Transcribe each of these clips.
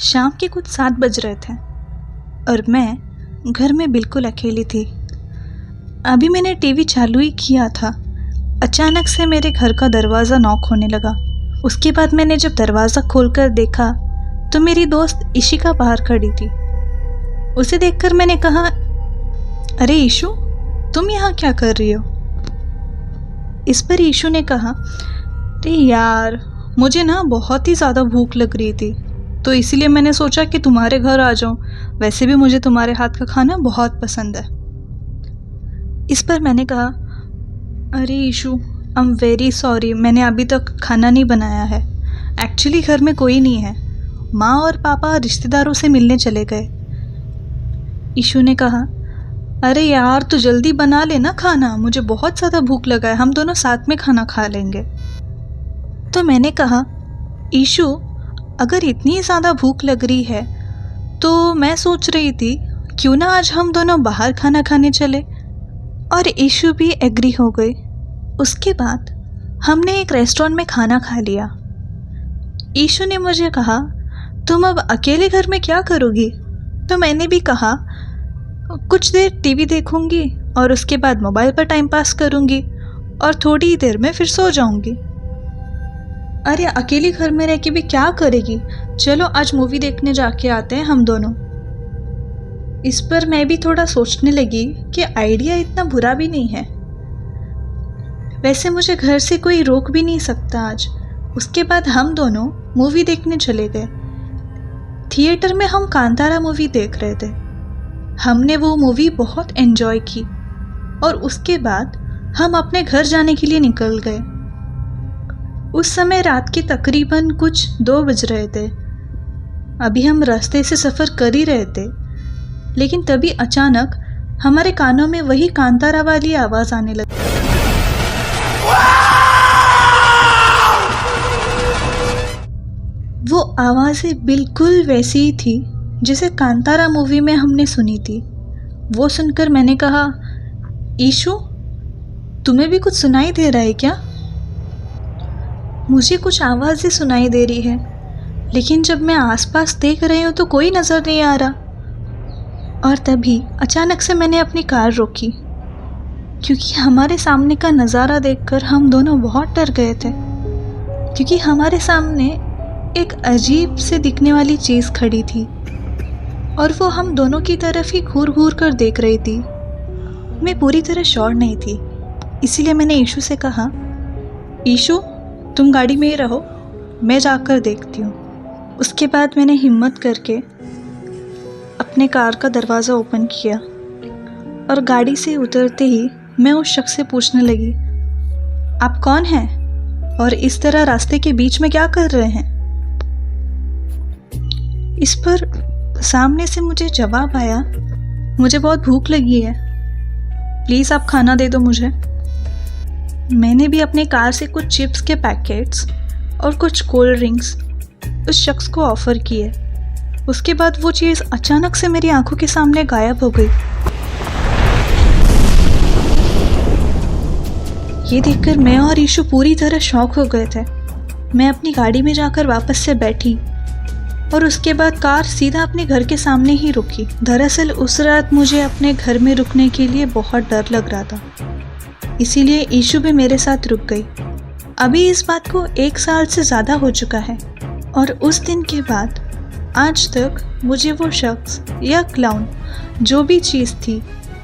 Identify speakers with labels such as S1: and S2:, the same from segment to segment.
S1: शाम के कुछ 7 बज रहे थे और मैं घर में बिल्कुल अकेली थी। अभी मैंने टीवी चालू ही किया था, अचानक से मेरे घर का दरवाज़ा नॉक होने लगा। उसके बाद मैंने जब दरवाज़ा खोलकर देखा तो मेरी दोस्त इशिका बाहर खड़ी थी। उसे देखकर मैंने कहा, अरे ईशु, तुम यहाँ क्या कर रही हो? इस पर ईशु ने कहा, अरे यार, मुझे ना बहुत ही ज़्यादा भूख लग रही थी, तो इसीलिए मैंने सोचा कि तुम्हारे घर आ जाऊं। वैसे भी मुझे तुम्हारे हाथ का खाना बहुत पसंद है। इस पर मैंने कहा, अरे Ishu, I am very sorry, मैंने अभी तक खाना नहीं बनाया है। एक्चुअली घर में कोई नहीं है, माँ और पापा रिश्तेदारों से मिलने चले गए। ईशु ने कहा, अरे यार, तो जल्दी बना लेना खाना, मुझे बहुत ज़्यादा भूख लगा है, हम दोनों साथ में खाना खा लेंगे। तो मैंने कहा, ईशु, अगर इतनी ज़्यादा भूख लग रही है तो मैं सोच रही थी क्यों ना आज हम दोनों बाहर खाना खाने चले। और ईशु भी एग्री हो गई। उसके बाद हमने एक रेस्टोरेंट में खाना खा लिया। ईशु ने मुझे कहा, तुम अब अकेले घर में क्या करोगी? तो मैंने भी कहा, कुछ देर टीवी देखूंगी और उसके बाद मोबाइल पर टाइम पास करूंगी और थोड़ी देर में फिर सो जाऊंगी। अरे अकेले घर में रह के भी क्या करेगी? चलो आज मूवी देखने जाके आते हैं हम दोनों। इस पर मैं भी थोड़ा सोचने लगी कि आइडिया इतना बुरा भी नहीं है। वैसे मुझे घर से कोई रोक भी नहीं सकता आज। उसके बाद हम दोनों मूवी देखने चले गए। थिएटर में हम कांतारा मूवी देख रहे थे। हमने वो मूवी बहुत एंजॉय की और उसके बाद हम अपने घर जाने के लिए निकल गए। उस समय रात के तकरीबन कुछ 2 बज रहे थे। अभी हम रास्ते से सफ़र कर ही रहे थे, लेकिन तभी अचानक हमारे कानों में वही कांतारा वाली आवाज़ आने लगी। वो आवाज़ें बिल्कुल वैसी ही थी जैसे कांतारा मूवी में हमने सुनी थी। वो सुनकर मैंने कहा, ईशु, तुम्हें भी कुछ सुनाई दे रहा है क्या? मुझे कुछ आवाज़ें सुनाई दे रही है, लेकिन जब मैं आसपास देख रही हूँ तो कोई नज़र नहीं आ रहा। और तभी अचानक से मैंने अपनी कार रोकी, क्योंकि हमारे सामने का नज़ारा देखकर हम दोनों बहुत डर गए थे। क्योंकि हमारे सामने एक अजीब से दिखने वाली चीज़ खड़ी थी और वो हम दोनों की तरफ ही घूर घूर कर देख रही थी। मैं पूरी तरह श्योर नहीं थी, इसीलिए मैंने ईशु से कहा, ईशु, तुम गाड़ी में ही रहो, मैं जाकर देखती हूँ। उसके बाद मैंने हिम्मत करके अपने कार का दरवाज़ा ओपन किया और गाड़ी से उतरते ही मैं उस शख्स से पूछने लगी, आप कौन हैं और इस तरह रास्ते के बीच में क्या कर रहे हैं? इस पर सामने से मुझे जवाब आया, मुझे बहुत भूख लगी है, प्लीज़ आप खाना दे दो मुझे। मैंने भी अपने कार से कुछ चिप्स के पैकेट्स और कुछ कोल्ड ड्रिंक्स उस शख्स को ऑफ़र किए। उसके बाद वो चीज़ अचानक से मेरी आंखों के सामने गायब हो गई। ये देखकर मैं और ईशु पूरी तरह शॉक हो गए थे। मैं अपनी गाड़ी में जाकर वापस से बैठी और उसके बाद कार सीधा अपने घर के सामने ही रुकी। दरअसल उस रात मुझे अपने घर में रुकने के लिए बहुत डर लग रहा था, इसीलिए ईशु भी मेरे साथ रुक गई। अभी इस बात को 1 साल से ज़्यादा हो चुका है और उस दिन के बाद आज तक मुझे वो शख्स या क्लाउन, जो भी चीज़ थी,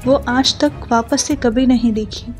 S1: वो आज तक वापस से कभी नहीं दिखी।